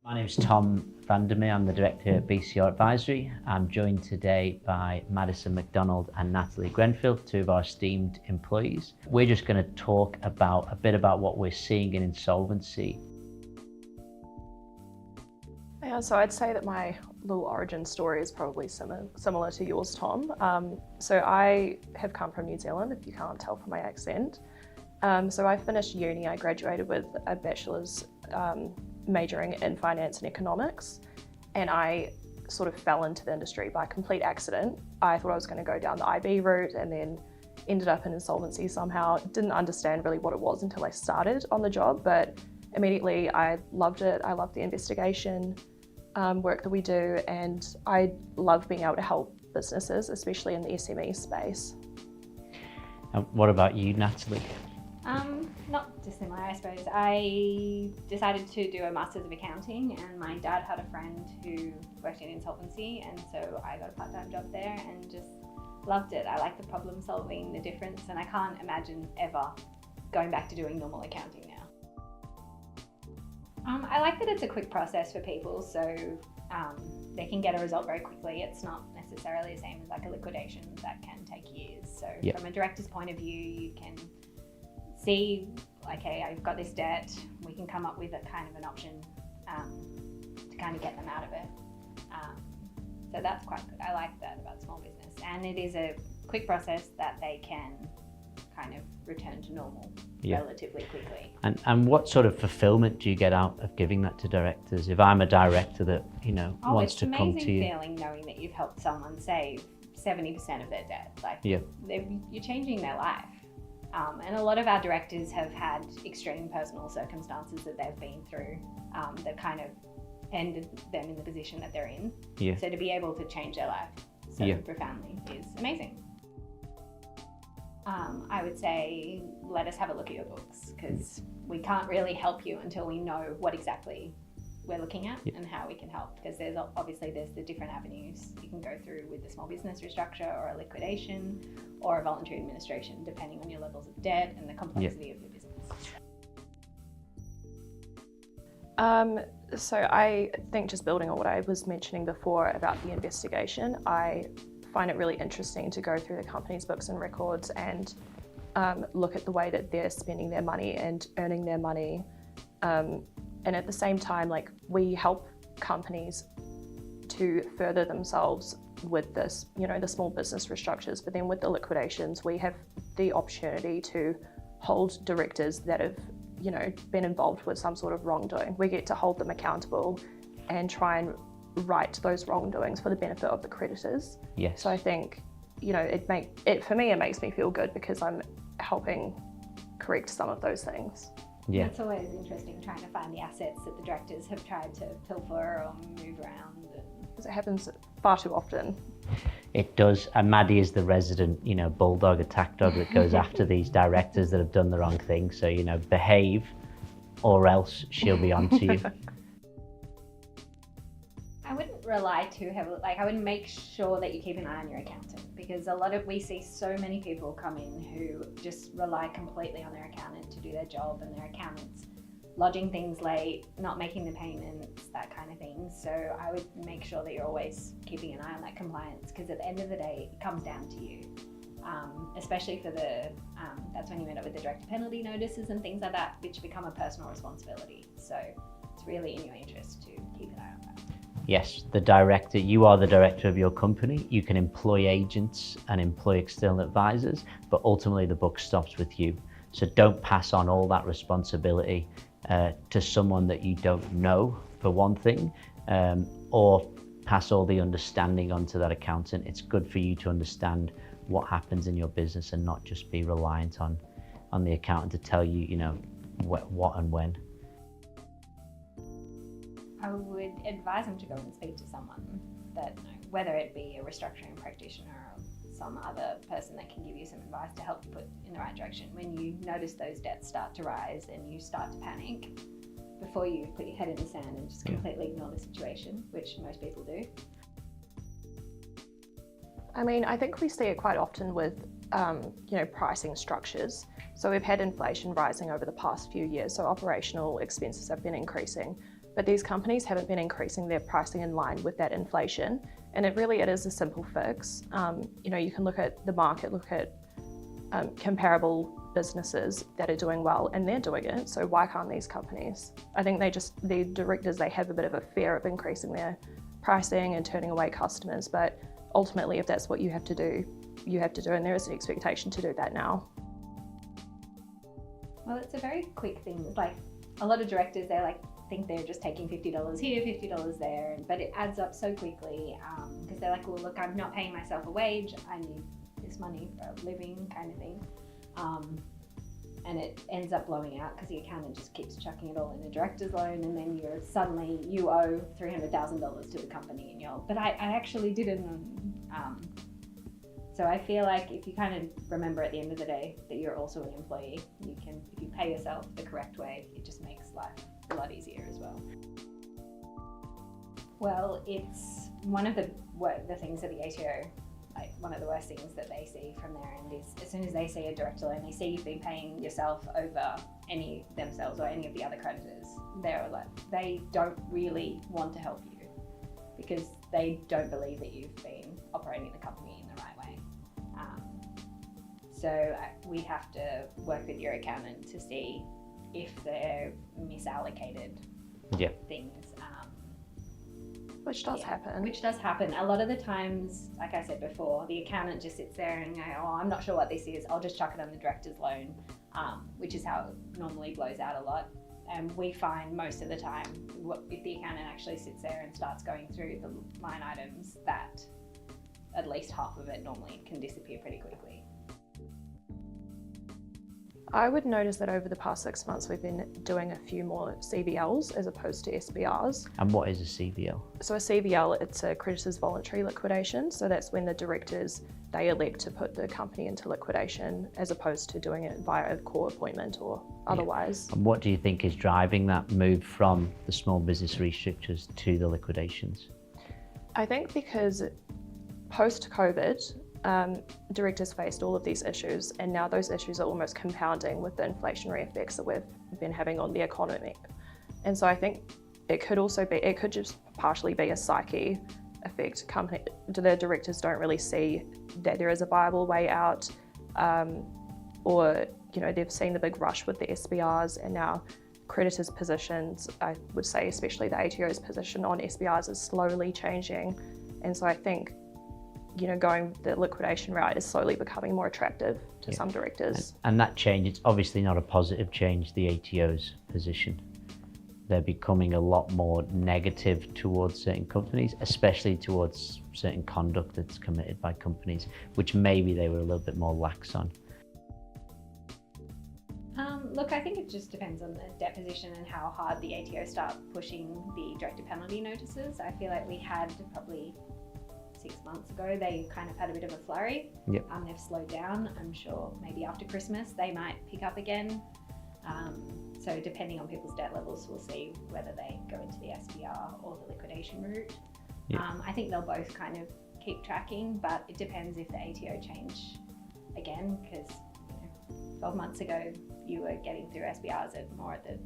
My name is Tom Vandermeer. I'm the director at BCR Advisory. I'm joined today by Madison McDonald and Natalie Grenfell, two of our esteemed employees. We're just going to talk a bit about what we're seeing in insolvency. Yeah, so I'd say that my little origin story is probably similar to yours, Tom. So I have come from New Zealand, if you can't tell from my accent. So I finished uni. I graduated with a bachelor's majoring in finance and economics, and I sort of fell into the industry by complete accident. I thought I was going to go down the IB route and then ended up in insolvency somehow. Didn't understand really what it was until I started on the job, but immediately I loved it. I loved the investigation work that we do, and I love being able to help businesses, especially in the SME space. And what about you, Natalie? Not dissimilar, I suppose. I decided to do a Master's of Accounting, and my dad had a friend who worked in insolvency, and so I got a part-time job there and just loved it. I like the problem solving, the difference, and I can't imagine ever going back to doing normal accounting now. I like that it's a quick process for people, so they can get a result very quickly. It's not necessarily the same as like a liquidation that can take years. So from a director's point of view, you can see, okay, I've got this debt, we can come up with a kind of an option to kind of get them out of it. So that's quite good. I like that about small business. And it is a quick process that they can kind of return to normal relatively quickly. And what sort of fulfillment do you get out of giving that to directors? If I'm a director that, wants to come to you. It's an amazing feeling knowing that you've helped someone save 70% of their debt. Like you're changing their life. And a lot of our directors have had extreme personal circumstances that they've been through that kind of ended them in the position that they're in. So to be able to change their life so profoundly is amazing. I would say let us have a look at your books, because we can't really help you until we know what exactly we're looking at and how we can help, because there's the different avenues you can go through with the small business restructure or a liquidation or a voluntary administration, depending on your levels of debt and the complexity of your business. So I think, just building on what I was mentioning before about the investigation, I find it really interesting to go through the company's books and records and look at the way that they're spending their money and earning their money. And at the same time, like, we help companies to further themselves with this, the small business restructures, but then with the liquidations, we have the opportunity to hold directors that have, been involved with some sort of wrongdoing. We get to hold them accountable and try and right those wrongdoings for the benefit of the creditors. Yes. So I think, for me, it makes me feel good because I'm helping correct some of those things. Yeah. It's always interesting trying to find the assets that the directors have tried to pilfer or move around. Because it happens far too often. It does. And Maddie is the resident, bulldog attack dog that goes after these directors that have done the wrong thing. So, behave or else she'll be on to you. I wouldn't rely too heavily, I wouldn't make sure that you keep an eye on your accountant, because we see so many people come in who just rely completely on their accountant to do their job, and their accountant's lodging things late, not making the payments, that kind of thing. So I would make sure that you're always keeping an eye on that compliance, because at the end of the day, it comes down to you. Especially for that's when you end up with the direct penalty notices and things like that, which become a personal responsibility. So it's really in your interest to keep an eye on that. Yes, you are the director of your company. You can employ agents and employ external advisors, but ultimately the buck stops with you. So don't pass on all that responsibility to someone that you don't know, for one thing, or pass all the understanding onto that accountant. It's good for you to understand what happens in your business and not just be reliant on the accountant to tell you, what and when. I would advise them to go and speak to someone that, whether it be a restructuring practitioner or some other person that can give you some advice to help you put in the right direction. When you notice those debts start to rise and you start to panic, before you put your head in the sand and just completely ignore the situation, which most people do. I think we see it quite often with pricing structures. So we've had inflation rising over the past few years, so operational expenses have been increasing. but these companies haven't been increasing their pricing in line with that inflation. And it is a simple fix. You can look at the market, look at comparable businesses that are doing well, and they're doing it. So why can't these companies? I think the directors, they have a bit of a fear of increasing their pricing and turning away customers. But ultimately, if that's what you have to do, you have to do, and there is an expectation to do that now. Well, it's a very quick thing. Like a lot of directors, think they're just taking $50 here, $50 there, but it adds up so quickly because they're like, well, look, I'm not paying myself a wage. I need this money for a living, kind of thing. And it ends up blowing out because the accountant just keeps chucking it all in a director's loan, and then you owe $300,000 to the company, and but I actually didn't. So I feel like if you kind of remember at the end of the day that you're also an employee, if you pay yourself the correct way, it just makes life a lot easier as well. Well, it's one of the things that the ATO, like one of the worst things that they see from their end is as soon as they see a director loan, they see you've been paying yourself over themselves or any of the other creditors, they don't really want to help you because they don't believe that you've been operating the company in the right way. So we have to work with your accountant to see if they're misallocated things. Which does happen. Which does happen. A lot of the times, like I said before, the accountant just sits there and goes, oh, I'm not sure what this is. I'll just chuck it on the director's loan, which is how it normally blows out a lot. And we find most of the time, if the accountant actually sits there and starts going through the line items, that at least half of it normally can disappear pretty quickly. I would notice that over the past 6 months, we've been doing a few more CVLs as opposed to SBRs. And what is a CVL? So a CVL, it's a creditors voluntary liquidation. So that's when the directors, they elect to put the company into liquidation as opposed to doing it via a court appointment or otherwise. And what do you think is driving that move from the small business restructures to the liquidations? I think because post-COVID, directors faced all of these issues, and now those issues are almost compounding with the inflationary effects that we've been having on the economy. And so I think it could just partially be a psyche effect. The directors don't really see that there is a viable way out, or they've seen the big rush with the SBRs, and now creditors' positions, I would say especially the ATO's position on SBRs, is slowly changing. And so I think going the liquidation route is slowly becoming more attractive to some directors. And that change, it's obviously not a positive change, the ATO's position. They're becoming a lot more negative towards certain companies, especially towards certain conduct that's committed by companies, which maybe they were a little bit more lax on. Look, I think it just depends on the debt position and how hard the ATO start pushing the director penalty notices. I feel like we had probably 6 months ago, they kind of had a bit of a flurry. They've slowed down. I'm sure maybe after Christmas they might pick up again. So depending on people's debt levels, we'll see whether they go into the SBR or the liquidation route. I think they'll both kind of keep tracking, but it depends if the ATO change again, because 12 months ago you were getting through SBRs at more at the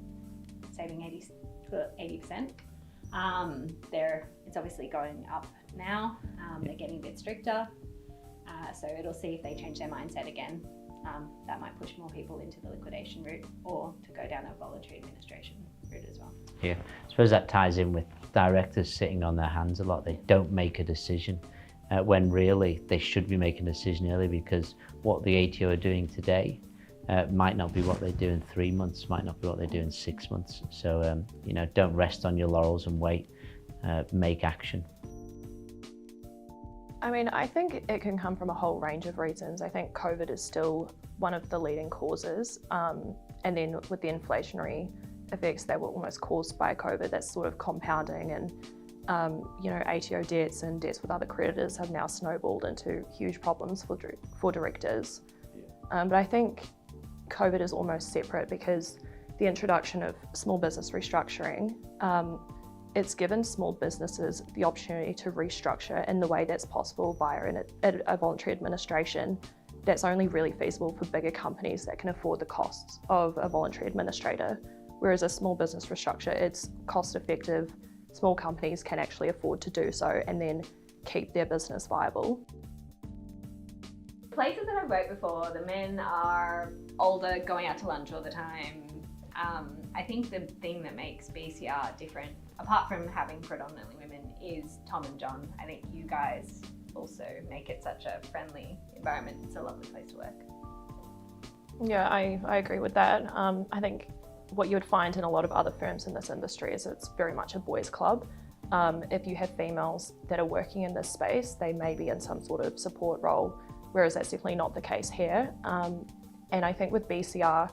saving 80%. It's obviously going up now. They're getting a bit stricter, so it'll see if they change their mindset again. That might push more people into the liquidation route or to go down a voluntary administration route as well. Yeah, I suppose that ties in with directors sitting on their hands a lot. They don't make a decision when really they should be making a decision early, because what the ATO are doing today might not be what they do in 3 months, might not be what they do in 6 months. So, don't rest on your laurels and wait, make action. I mean, I think it can come from a whole range of reasons. I think COVID is still one of the leading causes. And then with the inflationary effects that were almost caused by COVID, that's sort of compounding, and ATO debts and debts with other creditors have now snowballed into huge problems for directors. But I think COVID is almost separate, because the introduction of small business restructuring, it's given small businesses the opportunity to restructure in the way that's possible via a voluntary administration that's only really feasible for bigger companies that can afford the costs of a voluntary administrator, Whereas a small business restructure, it's cost effective. Small companies can actually afford to do so and then keep their business viable. Places that I've worked before, the men are older, going out to lunch all the time. I think the thing that makes BCR different, apart from having predominantly women, is Tom and John. I think you guys also make it such a friendly environment. It's a lovely place to work. Yeah, I agree with that. I think what you would find in a lot of other firms in this industry is it's very much a boys' club. If you have females that are working in this space, they may be in some sort of support role, whereas that's definitely not the case here. And I think with BCR,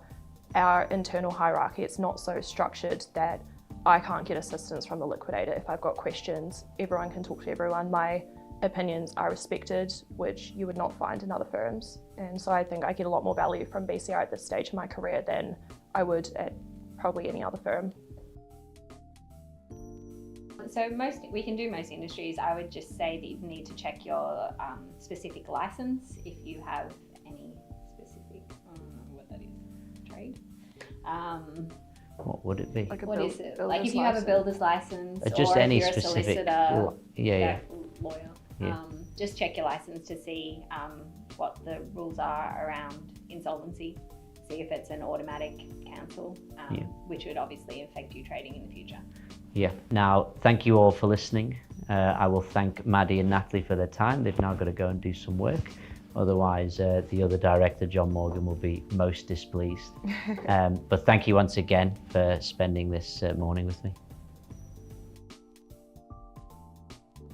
our internal hierarchy, it's not so structured that I can't get assistance from the liquidator. If I've got questions, everyone can talk to everyone. My opinions are respected, which you would not find in other firms. And so I think I get a lot more value from BCR at this stage in my career than I would at probably any other firm. So we can do most industries. I would just say that you need to check your specific license if you have any specific, I don't know what that is, trade. What would it be? Like What is it? Like if you have a builder's license, Just or any if you're a specific solicitor, lawyer. Yeah. Just check your license to see what the rules are around insolvency. See if it's an automatic cancel, which would obviously affect you trading in the future. Yeah. Now, thank you all for listening. I will thank Maddie and Natalie for their time. They've now got to go and do some work. Otherwise, the other director, John Morgan, will be most displeased. But thank you once again for spending this morning with me.